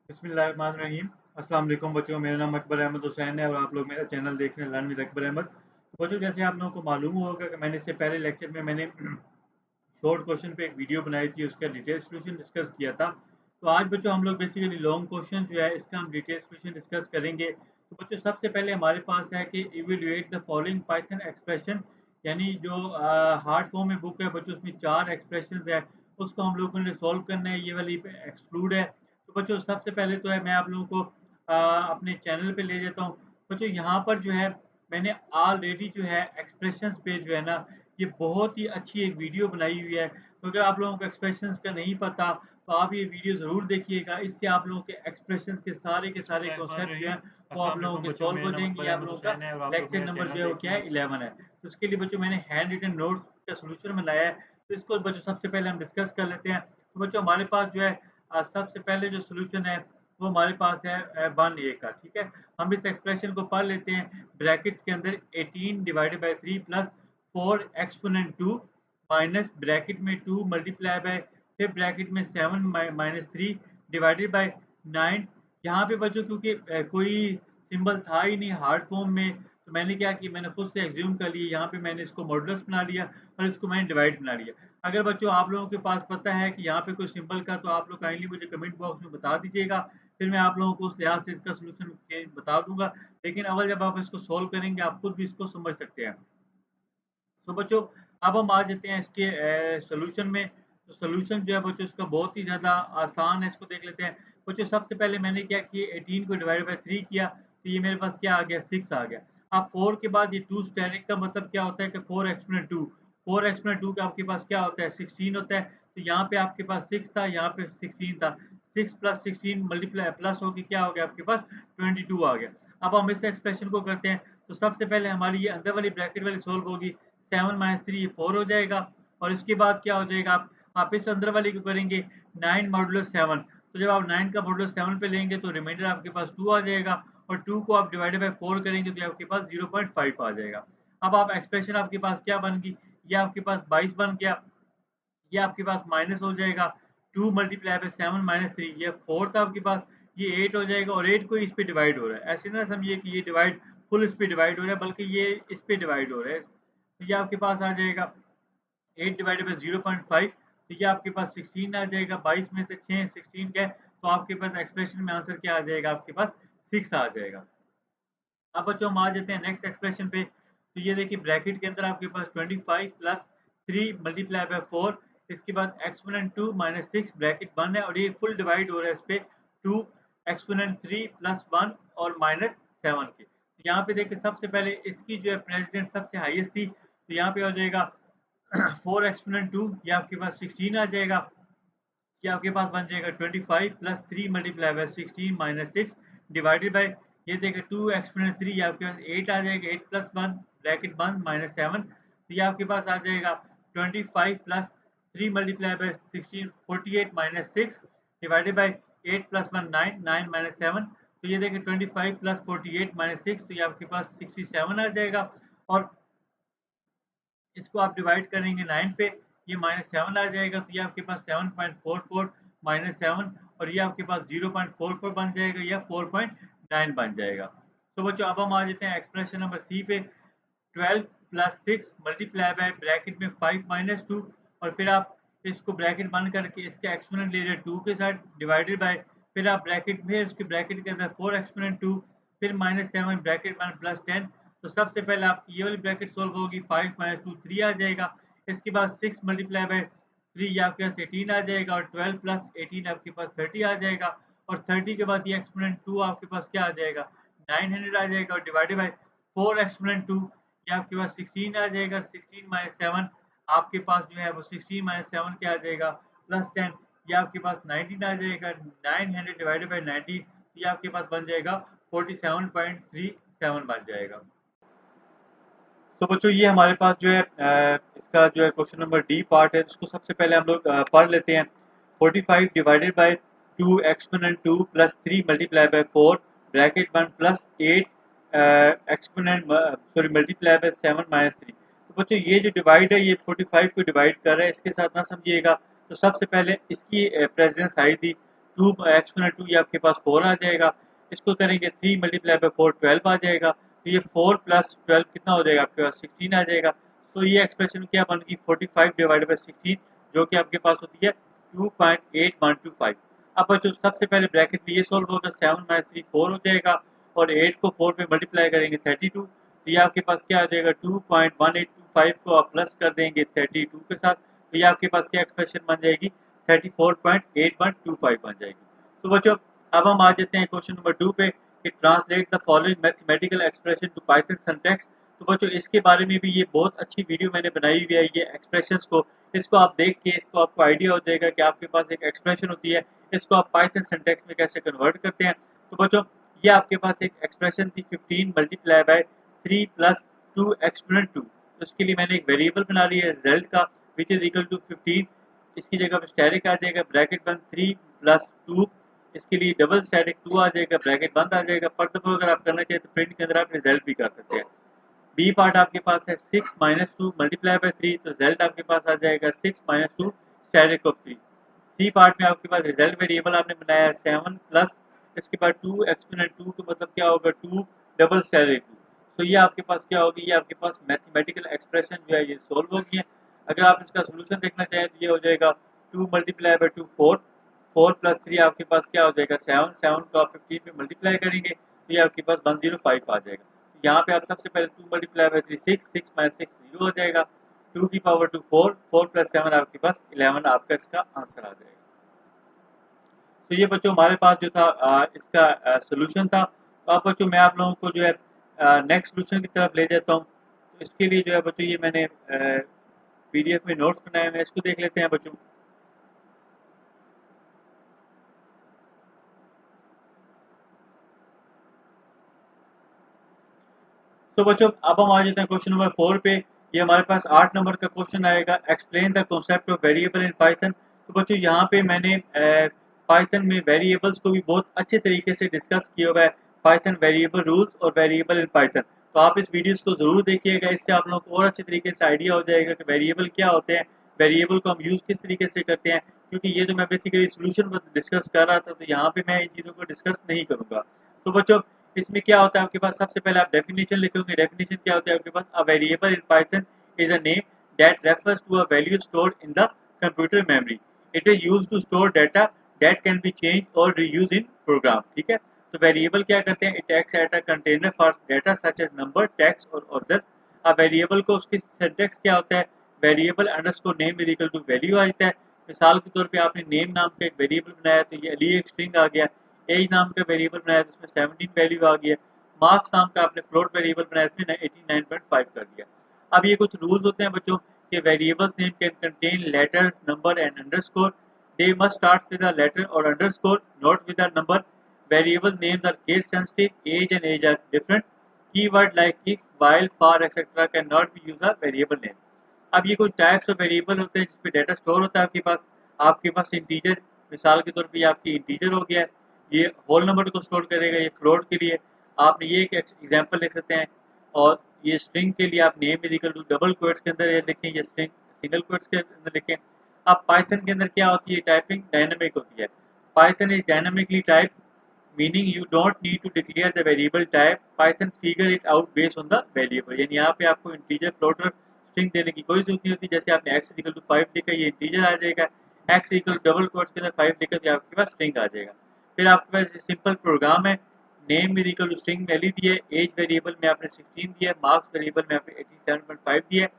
बिस्मिल्लाहिर्रहमानिर्रहीम। अस्सलाम वालेकुम बच्चों, मेरा नाम अकबर अहमद हुसैन है और आप लोग मेरा चैनल देख रहे हैं लर्न विद अकबर अहमद। तो बच्चों, जैसे आप लोगों को मालूम होगा कि मैंने इससे पहले लेक्चर में मैंने शॉर्ट क्वेश्चन पे एक वीडियो बनाई थी, उसका डिटेल सॉल्यूशन डिस्कस किया था। तो आज बच्चों हम लोग बेसिकली लॉन्ग क्वेश्चन जो है इसका हम डिटेल सॉल्यूशन डिस्कस करेंगे। तो बच्चों, सबसे पहले हमारे पास है कि evaluate the following Python expression, यानी जो हार्ड फॉर्म में बुक है बच्चों, उसमें 4 एक्सप्रेशंस है, उसको हम लोगों ने सॉल्व करना है। ये वाली एक्सक्लूड है। तो बच्चों, सबसे पहले तो है मैं आप लोगों को अपने चैनल पे ले जाता हूँ। बच्चों, यहाँ पर जो है मैंने ऑलरेडी जो है एक्सप्रेशंस पे जो है ना, ये बहुत ही अच्छी एक वीडियो बनाई हुई है। तो अगर आप लोगों को एक्सप्रेशंस का नहीं पता तो आप ये वीडियो ज़रूर देखिएगा। इससे आप लोगों के एक्सप्रेशंस के सारे कॉन्सेप्ट जो हैं वो आप अस्सलाम लोगों वालेकुम के बच्चों, सॉल्व मेरा हो नाम जाएंगे। अकबर ये आप अहमद लोगों का हुसैन है और आप लोग लेक्चर मेरा नंबर जो चैनल है वो देख क्या रहे है, हैं। 11 है। तो उसके लिए बच्चों मैंने हैंड रिटन नोट्स का सोल्यूशन बनाया है। तो इसको बच्चों सबसे पहले हम डिस्कस कर लेते हैं। तो बच्चों, हमारे पास जो है सबसे पहले जो सोल्यूशन है वो हमारे पास है 1a का। ठीक है, हम इस एक्सप्रेशन को पढ़ लेते हैं। ब्रैकेट्स के अंदर 18 divided by 3 plus 4 exponent 2 minus bracket में 2 मल्टीप्लाई बाय फिर ब्रैकेट में 7 माइनस 3 डिवाइडेड बाय 9। यहाँ पे बच्चों क्योंकि कोई सिंबल था ही नहीं हार्ड फॉर्म में, तो मैंने क्या किया, मैंने खुद से एज्यूम कर लिया। यहाँ पे मैंने इसको मॉडुलस बना लिया और इसको मैंने डिवाइड बना लिया। अगर बच्चों आप लोगों के पास पता है कि यहाँ पे कोई सिंबल का, तो आप लोग काइंडली मुझे कमेंट बॉक्स में बता दीजिएगा। फिर मैं आप लोगों को उस लिहाज से इसका सोल्यूशन बता दूंगा। लेकिन अव्वल जब आप इसको सोल्व करेंगे आप खुद भी इसको समझ सकते हैं। तो बच्चों, अब हम आ जाते हैं इसके सॉल्यूशन में। तो सॉल्यूशन जो है बच्चों इसका बहुत ही ज़्यादा आसान है, इसको देख लेते हैं। बच्चों, सबसे पहले मैंने क्या किया, 18 को डिवाइड बाय 3 किया, तो ये मेरे पास क्या आ गया, 6 आ गया। अब 4 के बाद ये 2 स्टेरिक का मतलब क्या होता है कि 4 एक्सपोनेंट 2, 4 एक्सपोनेंट 2 का आपके पास क्या होता है, 16 होता है। तो यहाँ पे आपके पास 6 था, यहाँ पे 16 था। 6 प्लस 16 मल्टीप्लाई प्लस होके क्या हो गया आपके पास, 22 आ गया। अब हम इस एक्सप्रेशन को करते हैं। तो सबसे पहले हमारी ये अंदर वाली ब्रैकेट वाली सोल्व होगी। 7 माइनस 3 ये 4 हो जाएगा। और इसके बाद क्या हो जाएगा, आप इस अंदर वाली को करेंगे 9 मॉडुलस 7। तो जब आप 9 का मॉडुलस 7 पे लेंगे तो रिमाइंडर आपके पास 2 आ जाएगा। और 2 को आप डिवाइडेड बाय 4 करेंगे तो आपके पास 0.5 आ जाएगा। अब आप एक्सप्रेशन आपके पास क्या बन गई, ये आपके पास 22 बन गया। ये आपके पास माइनस हो जाएगा। 2 मल्टीप्लाई बाय 7 माइनस 3, ये 4 था आपके पास, ये 8 हो जाएगा। और 8 को इस पे डिवाइड हो रहा है, ऐसे ना समझिए कि ये डिवाइड फुल इस पे डिवाइड हो रहा है, बल्कि ये इस पे डिवाइड हो रहा है। तो ये आपके पास आ जाएगा 8 डिवाइडेड बाय 0.5। तो ये आपके पास 16 आ जाएगा। 22 में से 6 16 क्या है, तो आपके पास एक्सप्रेशन में आंसर क्या आ जाएगा, आपके पास 6 आ जाएगा। अब बच्चों हम आ जाते हैं नेक्स्ट एक्सप्रेशन पे। तो ये देखिए ब्रैकेट के अंदर आपके पास 25 प्लस 3 मल्टीप्लाई बाय 4, इसके बाद एक्सपोनेंट 2 माइनस 6 ब्रैकेट 1 है और ये फुल डिवाइड हो रहा है इस पे 2 एक्सपोनेंट 3 प्लस 1 और माइनस 7 के। तो यहाँ पे देखिए सबसे पहले इसकी जो है प्रेसिडेंट सबसे हाईएस्ट थी, तो यहाँ पे हो जाएगा 4 एक्सपोनेंट 2, ये आपके पास 16 आ जाएगा। ये आपके पास बन जाएगा 25 plus 3 multiply by 16 minus 6 divided by, ये देखिए 2 एक्सपोनेंट 3, ये आपके पास 8 आ जाएगा। 8 प्लस 1 ब्रैकेट बंद माइनस 7, तो ये आपके पास आ जाएगा 25 plus 3 multiply by 16 48 minus 6 divided by 8 plus 1 9 9 minus 7। तो ये देखिए 25 प्लस 48 माइनस 6, तो ये आपके पास 67 आ जाएगा। और इसको आप डिवाइड करेंगे 9 पे, ये माइनस 7 आ जाएगा। तो ये आपके पास 7.44 माइनस 7 और ये आपके पास 0.44 बन जाएगा या 4.9 बन जाएगा। तो बच्चों, अब हम आ जाते हैं एक्सप्रेशन नंबर सी पे। 12 प्लस 6 मल्टीप्लाई बाय ब्रैकेट में 5 माइनस 2, और फिर आप इसको ब्रैकेट बंद करके इसके एक्सपोनेंट ले रहे 2 के साथ डिवाइडेड बाय, फिर आप ब्रैकेट में उसके ब्रैकेट के अंदर 4 एक्सपोनेंट 2 फिर माइनस 7 ब्रैकेट 1 प्लस 10। तो सबसे पहले आपकी ये वाली ब्रैकेट सोल्व होगी, 5 माइनस 2 3 आ जाएगा। इसके बाद 6 मल्टीप्लाई बाय 3 ये आपके पास 18 आ जाएगा और 12 प्लस 18 आपके पास 30 आ जाएगा। और 30 के बाद ये एक्सपोनेंट 2 आपके पास क्या आ जाएगा, 900 आ जाएगा। और डिवाइडेड बाय 4 एक्सपोनेंट 2, ये आपके पास 16 आ जाएगा। 16 माइनस 7 आपके पास जो है वो 16 माइनस 7 क्या आ जाएगा, प्लस 10, ये आपके पास 19 आ जाएगा। 900 डिवाइडेड बाय 90, ये आपके पास बन जाएगा 47.37 बन जाएगा। तो बच्चों, ये हमारे पास जो है इसका जो है क्वेश्चन नंबर डी पार्ट है, उसको सबसे पहले हम लोग पढ़ लेते हैं। 45 divided by 2 exponent 2 plus 3 multiply by 4 bracket 1 plus 8 exponent sorry multiply by 7 minus 3। तो बच्चों, ये जो डिवाइड है ये 45 को डिवाइड कर रहा है, इसके साथ ना समझिएगा। तो सबसे पहले इसकी प्रेसिडेंस आई थी 2 एक्सपोनेंट 2 ये आपके पास 4 आ जाएगा। इसको करेंगे 3 मल्टीप्लाई बाय 4 12 आ जाएगा। तो ये 4 प्लस 12 कितना हो जाएगा आपके पास 16 आ जाएगा। तो ये एक्सप्रेशन क्या बनेगी 45 डिवाइडेड बाय 16 जो कि आपके पास होती है 2.8125। अब बच्चों सबसे पहले ब्रैकेट में ये सोल्व होगा 7 माइनस 3 4 हो जाएगा और 8 को 4 पे मल्टीप्लाई करेंगे 32। तो ये आपके पास क्या आ जाएगा 2.1825 को आप प्लस कर देंगे 32 के साथ। तो ये आपके पास क्या एक्सप्रेशन बन जाएगी 34.8125 बन जाएगी। तो बच्चों अब हम आ जाते हैं क्वेश्चन नंबर 2 पे कि translate the following mathematical expression to Python syntax. तो बच्चों इसके बारे में भी ये बहुत अच्छी वीडियो मैंने बनाई हुई है ये एक्सप्रेशंस को। इसको आप देख के इसको आपको आइडिया हो जाएगा कि आपके पास एक एक्सप्रेशन होती है, इसको आप पाइथन सिंटैक्स में कैसे कन्वर्ट करते हैं। तो बच्चों ये आपके पास एक एक्सप्रेशन थी 15 मल्टीप्लाई बाय 3 प्लस 2 एक्सपोनेंट 2। तो उसके लिए मैंने एक वेरिएबल बना लिया है रिजल्ट का विच इज इक्वल टू 15। इसकी जगह पर स्टैटिक आ जाएगा ब्रैकेट बंद 3 प्लस 2। इसके लिए डबल स्टैटिक 2 आ जाएगा ब्रैकेट बंद आ जाएगा। फर्दर अगर आप करना चाहें तो प्रिंट के अंदर आप रिजल्ट भी कर सकते हैं। बी पार्ट आपके पास है 6 माइनस 2 मल्टीप्लाई बाय 3। तो रिजल्ट आपके पास आ जाएगा 6 minus 2 static of 3। C part में आपके पास रिजल्ट वेरिएबल आपने बनाया है 7 प्लस इसके बाद 2 एक्सपोनेंट 2 का मतलब क्या होगा 2 डबल स्टैटिक 2। तो ये आपके पास क्या होगी, ये आपके पास मैथमेटिकल एक्सप्रेशन जो है ये सोल्व होगी है। अगर आप इसका सोल्यूशन देखना चाहें तो ये हो जाएगा 2 मल्टीप्लाई बाय 2 4 4 प्लस 3 आपके पास क्या हो जाएगा 7 7 को आप 15 पे मल्टीप्लाई करेंगे तो ये आपके पास 105 आ जाएगा। यहाँ पे आप सबसे पहले 2 मल्टीप्लाई बाय 3 6 6 माइनस 6 0 हो जाएगा। 2 की पावर 2 4 4 प्लस 7 आपके पास 11 आपका इसका आंसर आ जाएगा। तो ये बच्चों हमारे पास जो था इसका सोल्यूशन था। तो अब बच्चों मैं आप लोगों को जो है नेक्स्ट सोल्यूशन की तरफ ले जाता हूँ। तो इसके लिए जो है बच्चों ये मैंने पीडीएफ में नोट्स बनाए हुए हैं, इसको देख लेते हैं बच्चों। तो बच्चों अब हम आ जाते हैं क्वेश्चन नंबर 4 पे। ये हमारे पास 8 नंबर का क्वेश्चन आएगा explain the concept of variable in Python. तो बच्चों यहाँ पे मैंने पाइथन में वेरिएबल्स को भी बहुत अच्छे तरीके से डिस्कस किया हुआ है, पाइथन वेरिएबल रूल्स और वेरिएबल इन पाइथन। तो आप इस वीडियोस को ज़रूर देखिएगा, इससे आप लोगों को और अच्छे तरीके से आइडिया हो जाएगा कि वेरिएबल क्या होते हैं, वेरिएबल को हम यूज़ किस तरीके से करते हैं। क्योंकि ये तो मैं बेसिकली सोल्यूशन पर डिस्कस कर रहा था, तो यहाँ पे मैं इन चीज़ों को डिस्कस नहीं करूँगा। तो बच्चों इसमें क्या होता है आपके पास सबसे पहले आप डेफिनेशन लिखोगे। डेफिनेशन क्या होता है आपके पास, a variable in Python is a name that refers to a value stored in the computer memory. It is used to store data that can be change or reuse in program. ठीक है, तो variable क्या करते हैं, it acts at a container for data such as number text or object. अब variable को उसकी syntax क्या होता है, variable underscore name is equal to value आ जाता है। मिसाल के तौर पे आपने नेम नाम का एक वेरिएबल बनाया तो ये अली एक स्ट्रिंग आ गया। एज नाम का वेरिएबल बनाया तो उसमें 17 वैल्यू आ गया। मार्क्स नाम का आपने फ्लोट वेरिएबल बनाया इसमें 89.5 कर दिया। अब ये कुछ रूल्स होते हैं बच्चों कि variables name can contain letters number and underscore. They must start with a letter or underscore not with a number. Variable names are case sensitive, age and age are different. Keyword like if while for etcetera can not be use a variable name. अब ये कुछ types of variable होते हैं जिसपे data store होता है आपके पास। आपके पास इंटीजर, मिसाल के तौर पे ये आपकी इंटीजर हो गया है, ये होल नंबर को स्टोर करेगा। ये फ्लोट के लिए आपने ये एक एग्जांपल लिख सकते हैं। और ये स्ट्रिंग के लिए आप name is equal to double quotes के अंदर ये लिखें, ये स्ट्रिंग सिंगल कोट्स के अंदर लिखें। अब पाइथन के अंदर क्या होती है, टाइपिंग डायनामिक होती है। Python is dynamically type meaning you don't need to declare the variable type, Python figure it out based on the variable. यानी यहाँ पे आपको इंटीजर फ्लोटर स्ट्रिंग देने की कोई जरूरत नहीं होती। जैसे आपने x इक्वल टू 5 लिखा, ये इंटीजर आ जाएगा। x equal to double quotes के अंदर 5 लिखा तो आपके पास स्ट्रिंग आ जाएगा। फिर आपके पास सिंपल प्रोग्राम है, name is equal to string value दी है, एज वेरिएबल में आपने 16 दिया है, मार्क्स वेरिएबल में आपने 87.5 दिया है।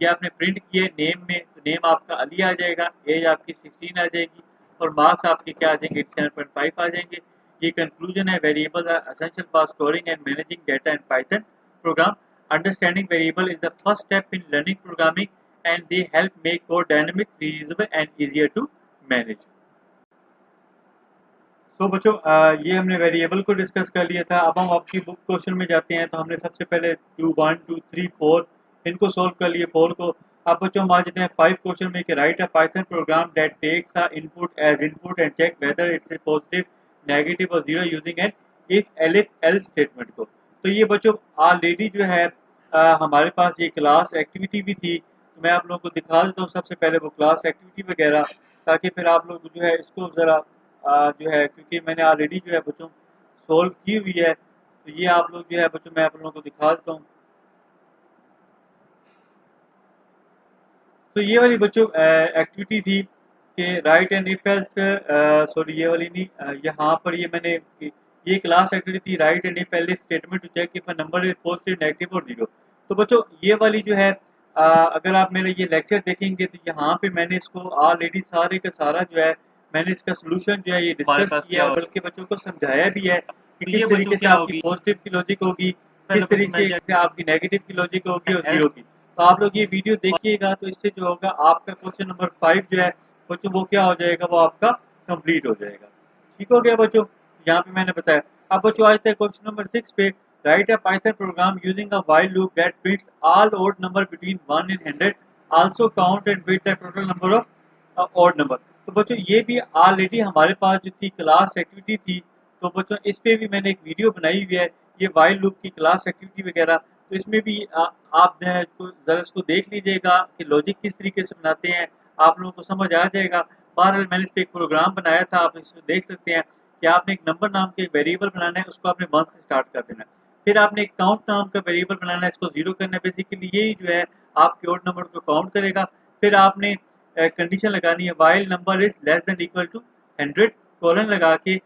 ये आपने प्रिंट किए नेम में, तो नेम आपका अली आ जाएगा, एज आपकी 16 आ जाएगी और मार्क्स आपके क्या आ जाएंगे 87.5 आ जाएंगे। ये कंक्लूजन है, variables are essential for storing and managing data in Python program. Understanding variable is the first step in learning programming and they help make code dynamic, reusable and easier to manage. So बच्चों ये हमने variable को discuss कर लिया था। अब हम आपकी बुक क्वेश्चन में जाते हैं। तो हमने सबसे पहले 2 1 2 3 4 इनको सोल्व कर लिए 4 को। अब बच्चों हम आ जाते हैं 5 क्वेश्चन में कि write a Python program that takes a input as input and check whether it's a positive negative और zero using an if else statement को। तो ये बच्चों ऑलरेडी जो है हमारे पास ये क्लास एक्टिविटी भी थी। तो मैं आप लोगों को दिखा देता हूँ सबसे पहले वो क्लास एक्टिविटी वगैरह, ताकि फिर आप लोग जो है इसको ज़रा जो है क्योंकि मैंने ऑलरेडी जो है बच्चों सोल्व की हुई है, तो ये आप लोग जो है बच्चों मैं आप लोगों को दिखा देता हूँ। तो ये वाली बच्चों एक्टिविटी थी कि write and if else, sorry ये वाली नहीं, यहाँ पर ये मैंने ये क्लास एक्टिविटी थी write and if else statement to check if a number is positive negative और जीरो। तो बच्चों ये वाली जो है अगर आप मेरे ये लेक्चर देखेंगे तो यहाँ पे मैंने इसको ऑलरेडी सारे का सारा जो है मैंने इसका सोल्यूशन जो है ये डिस्कस किया है, बल्कि बच्चों को समझाया भी है कि किस तरीके से आपकी पॉजिटिव की लॉजिक होगी, किस तरीके से आपकी नेगेटिव की लॉजिक होगी और जीरो की। तो आप लोग ये वीडियो देखिएगा तो इससे जो होगा आपका क्वेश्चन नंबर 5 जो है बच्चों वो क्या हो जाएगा, वो आपका कंप्लीट हो जाएगा। ठीक हो गया बच्चों, यहाँ पे मैंने बताया। अब बच्चों आज तक क्वेश्चन नंबर 6 पे write a Python program using a while loop that prints all odd number between 1 and 100, also count and bit the total number of odd number. तो बच्चों ये भी ऑलरेडी हमारे पास जो थी क्लास एक्टिविटी थी, तो बच्चों इस पे भी मैंने एक वीडियो बनाई हुई है, ये व्हाइल लूप की क्लास एक्टिविटी वगैरह। तो इसमें भी आप जो है ज़रा इसको देख लीजिएगा कि लॉजिक किस तरीके से बनाते हैं, आप लोगों को समझ आ जाएगा। बहरहाल मैंने इस पर एक प्रोग्राम बनाया था, आप इसमें देख सकते हैं कि आपने एक नंबर नाम के वेरिएबल बनाना है, उसको आपने 1 से स्टार्ट कर देना है। फिर आपने एक काउंट नाम का वेरिएबल बनाना है, इसको 0 करना है। बेसिकली यही जो है आपके ओड नंबर को काउंट करेगा। फिर आपने कंडीशन लगानी है while number is less than equal to 100 colon लगा के,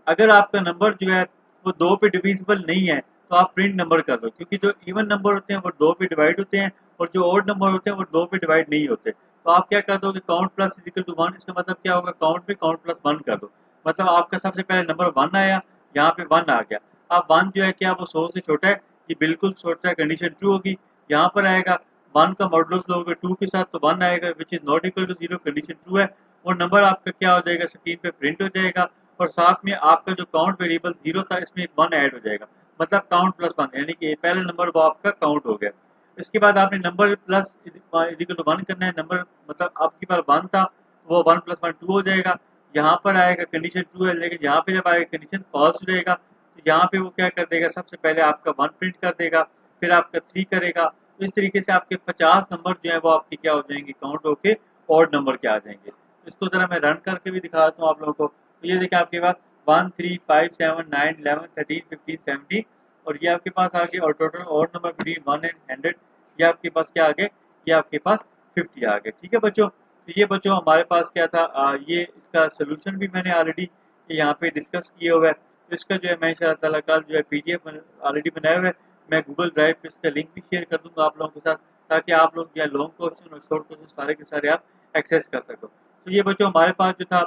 अगर आपका नंबर जो है वो 2 पे डिविजिबल नहीं है तो आप प्रिंट नंबर कर दो, क्योंकि जो इवन नंबर होते हैं वो 2 पे डिवाइड होते हैं और जो ऑड नंबर होते हैं वो 2 पे डिवाइड नहीं होते। तो आप क्या कर दोगे, काउंट प्लस इक्वल टू 1, इसका मतलब क्या होगा, काउंट पे काउंट प्लस 1 कर दो। मतलब आपका सबसे पहले नंबर 1 आया, यहाँ पे 1 आ गया। अब 1 जो है क्या वो 100 से छोटा है, ये बिल्कुल छोटा है, कंडीशन ट्रू होगी। यहाँ पर आएगा 1 का मॉडुलस लोगे 2 के साथ तो 1 आएगा, which is not equal to 0, condition true है। और नंबर आपका क्या हो जाएगा, स्क्रीन पे प्रिंट हो जाएगा। और साथ में आपका जो काउंट वेरिएबल 0 था इसमें एक 1 ऐड हो जाएगा, मतलब काउंट प्लस 1, यानी कि पहला नंबर वो आपका काउंट हो गया। इसके बाद आपने नंबर प्लस इक्वल टू 1 करना है, नंबर मतलब आपके पास 1 था वो 1 प्लस 1 2 हो जाएगा। यहाँ पर आएगा कंडीशन ट्रू है, लेकिन यहाँ पे जब आएगा कंडीशन फॉल्स हो जाएगा। तो यहाँ पे वो क्या कर देगा, सबसे पहले आपका 1 प्रिंट कर देगा, फिर आपका 3 करेगा। तो इस तरीके से आपके 50 नंबर जो है वो आपके क्या हो जाएंगे, काउंट होके ऑड नंबर के आ जाएंगे। इसको ज़रा मैं रन करके भी दिखाता हूँ आप लोगों को। तो ये देखिए आपके पास 1 3 5 7 9 11 13 15 17 और ये आपके पास आ गए, और total odd number between 1 and 100 ये आपके पास क्या आ गए, ये आपके पास 50 आ गए। ठीक है बच्चों, तो ये बच्चों हमारे पास क्या था, ये इसका सोल्यूशन भी मैंने ऑलरेडी यहाँ पे डिस्कस किया हुआ है। तो इसका जो है मैं इंशाअल्लाह ताला कल जो है PDF ऑलरेडी बनाया हुआ है, मैं गूगल ड्राइव पे इसका लिंक भी शेयर कर दूँगा आप लोगों के साथ, ताकि आप लोग जो है लॉन्ग क्वेश्चन और शॉर्ट क्वेश्चन सारे के सारे आप एक्सेस कर सको। तो ये बच्चों हमारे पास जो था,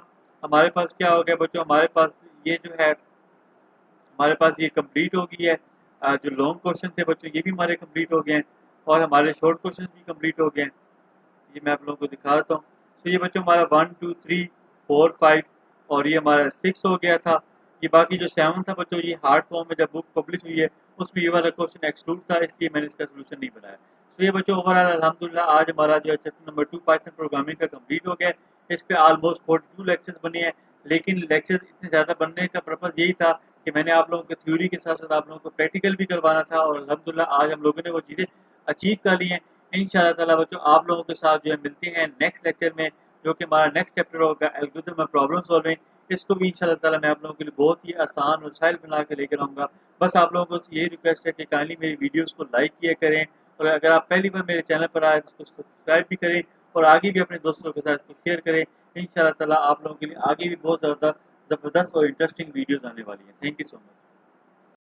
हमारे पास क्या हो गया बच्चों, हमारे पास ये जो है हमारे पास ये कंप्लीट हो गई है। जो लॉन्ग क्वेश्चन थे बच्चों ये भी हमारे कंप्लीट हो गए हैं, और हमारे शॉर्ट क्वेश्चन भी कंप्लीट हो गए हैं। ये मैं आप लोगों को दिखा देता हूँ। तो ये बच्चों हमारा 1 2 3 4 5 और ये हमारा 6 हो गया था। ये बाकी जो 7 था बच्चों, ये हार्ड फॉर्म में जब बुक पब्लिश हुई है उसमें ये वाला क्वेश्चन एक्सक्लूड था, इसलिए मैंने इसका सोल्यूशन नहीं बनाया। तो ये बच्चों ओवरऑल अल्हम्दुलिल्लाह आज हमारा जो है चैप्टर नंबर 2 पाइथन प्रोग्रामिंग का कंप्लीट हो गया। इस पे ऑलमोस्ट 42 लेक्चर्स बने हैं, लेकिन लेक्चर्स इतने ज़्यादा बनने का पर्पज़ यही था कि मैंने आप लोगों को थ्योरी के साथ साथ आप लोगों को प्रैक्टिकल भी करवाना था, और अल्हम्दुलिल्लाह आज हम लोगों ने वो चीज़ें अचीव कर ली हैं। इंशाअल्लाह ताला बच्चों आप लोगों के साथ जो है मिलते हैं नेक्स्ट लेक्चर में, जो कि हमारा नेक्स्ट चैप्टर होगा एल्गोरिथम में प्रॉब्लम सॉल्विंग। इसको भी इंशाअल्लाह ताला मैं आप लोगों के लिए बहुत ही आसान और सहल बना के लेकर आऊँगा। बस आप लोगों को यही रिक्वेस्ट है कि काइंडली मेरी वीडियोज़ को लाइक किया करें, और अगर आप पहली बार मेरे चैनल पर आए तो उसको सब्सक्राइब भी करें, और आगे भी अपने दोस्तों के साथ इसको शेयर करें। इंशाअल्लाह ताला आप लोगों के लिए आगे भी बहुत ज़्यादा ज़बरदस्त और इंटरेस्टिंग वीडियोज़ आने वाली हैं। Thank you so much.